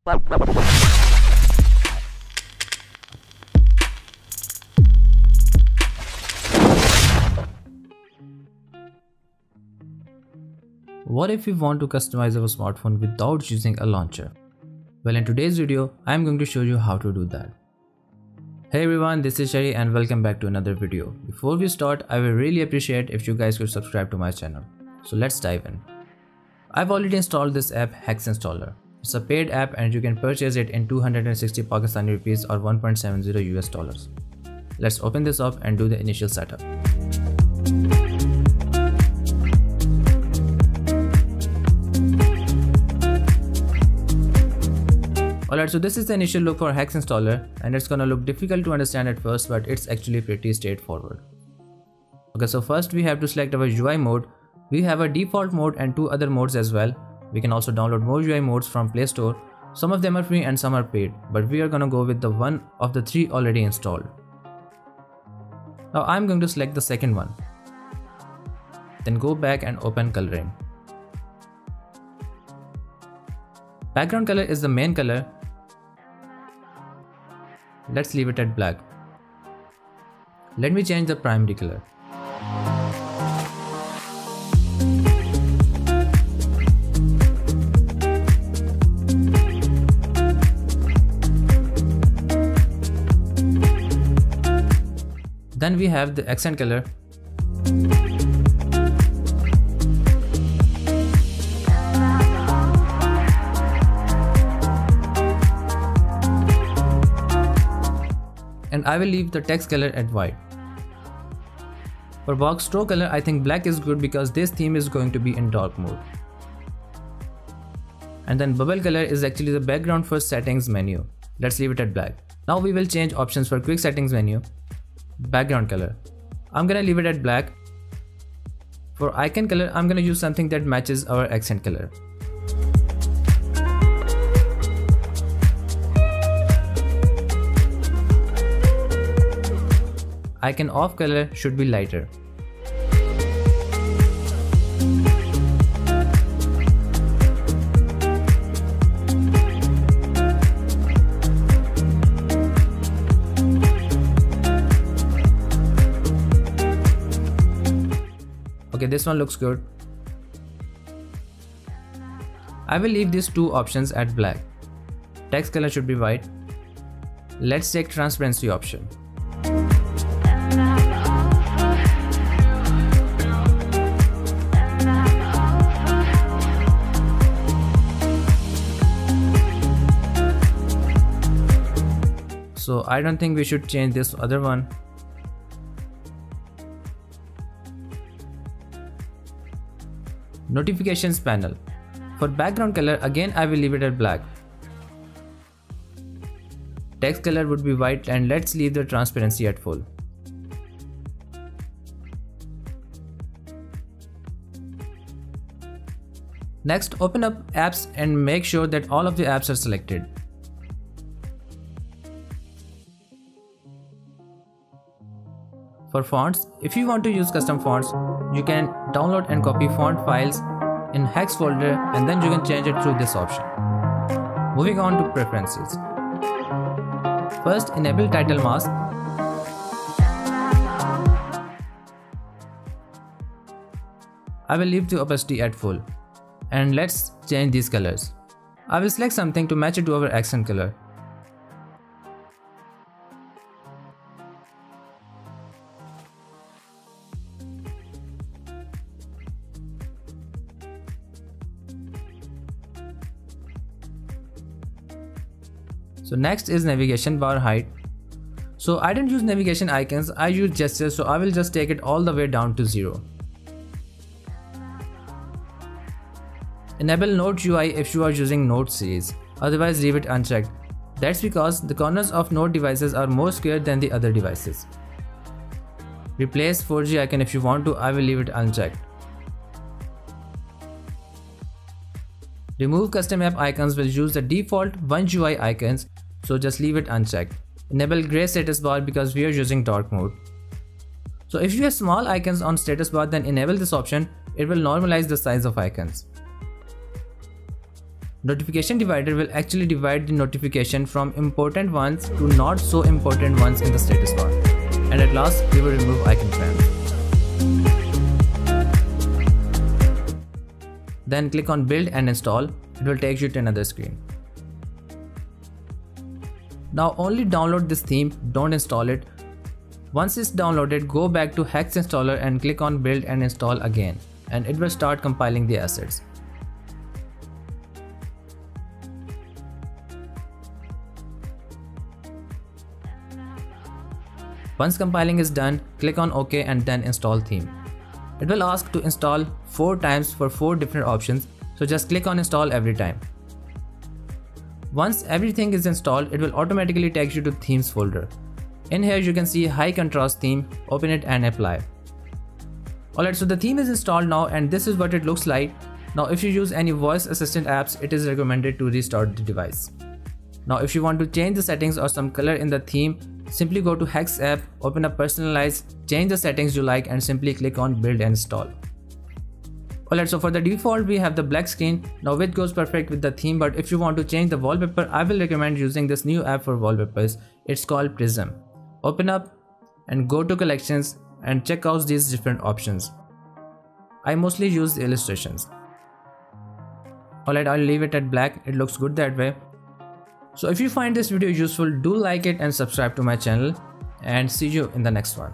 What if we want to customize our smartphone without using a launcher? Well, in today's video, I am going to show you how to do that. Hey everyone, this is Sherry and welcome back to another video. Before we start, I will really appreciate if you guys could subscribe to my channel. So let's dive in. I've already installed this app Hex Installer. It's a paid app and you can purchase it in 260 Pakistani rupees or $1.70 US. Let's open this up and do the initial setup. Alright, so this is the initial look for Hex Installer and it's gonna look difficult to understand at first, but it's actually pretty straightforward. Okay, so first we have to select our UI mode. We have a default mode and two other modes as well. We can also download more UI modes from Play Store. Some of them are free and some are paid, but we are gonna go with the one of the three already installed. Now I'm going to select the second one. Then go back and open coloring. Background color is the main color. Let's leave it at black. Let me change the primary color. Then we have the accent color. And I will leave the text color at white. For box stroke color, I think black is good because this theme is going to be in dark mode. And then bubble color is actually the background for settings menu. Let's leave it at black. Now we will change options for quick settings menu. Background color, I'm gonna leave it at black. For icon color, I'm gonna use something that matches our accent color. Icon off color should be lighter. Okay, this one looks good. I will leave these two options at black. Text color should be white. Let's take transparency option. So I don't think we should change this other one. Notifications panel. For background color, again I will leave it at black. Text color would be white and let's leave the transparency at full. Next, open up apps and make sure that all of the apps are selected. For fonts, if you want to use custom fonts, you can download and copy font files in Hex folder and then you can change it through this option. Moving on to preferences. First, enable title mask. I will leave the opacity at full. And let's change these colors. I will select something to match it to our accent color. So next is navigation bar height. So I don't use navigation icons, I use gestures, so I will just take it all the way down to 0. Enable Note UI if you are using Note series, otherwise leave it unchecked. That's because the corners of Note devices are more square than the other devices. Replace 4G icon if you want to, I will leave it unchecked. Remove custom app icons will use the default One UI icons, so just leave it unchecked. Enable gray status bar because we are using dark mode. So if you have small icons on status bar, then enable this option, it will normalize the size of icons. Notification divider will actually divide the notification from important ones to not so important ones in the status bar. And at last, we will remove icon frames. Then click on build and install. It will take you to another screen. Now only download this theme, don't install it. Once it's downloaded, go back to Hex installer and click on build and install again, and it will start compiling the assets. Once compiling is done, click on OK and then install theme. It will ask to install 4 times for 4 different options, so just click on install every time. Once everything is installed, it will automatically take you to themes folder. In here you can see high contrast theme, open it and apply. Alright, so the theme is installed now and this is what it looks like. Now if you use any voice assistant apps, it is recommended to restart the device. Now if you want to change the settings or some color in the theme, simply go to Hex app, open up personalize, change the settings you like and simply click on build and install. Alright, so for the default we have the black screen, now which goes perfect with the theme, but if you want to change the wallpaper, I will recommend using this new app for wallpapers. It's called Prism. Open up and go to collections and check out these different options. I mostly use the illustrations. Alright, I'll leave it at black, it looks good that way. So if you find this video useful, do like it and subscribe to my channel, and see you in the next one.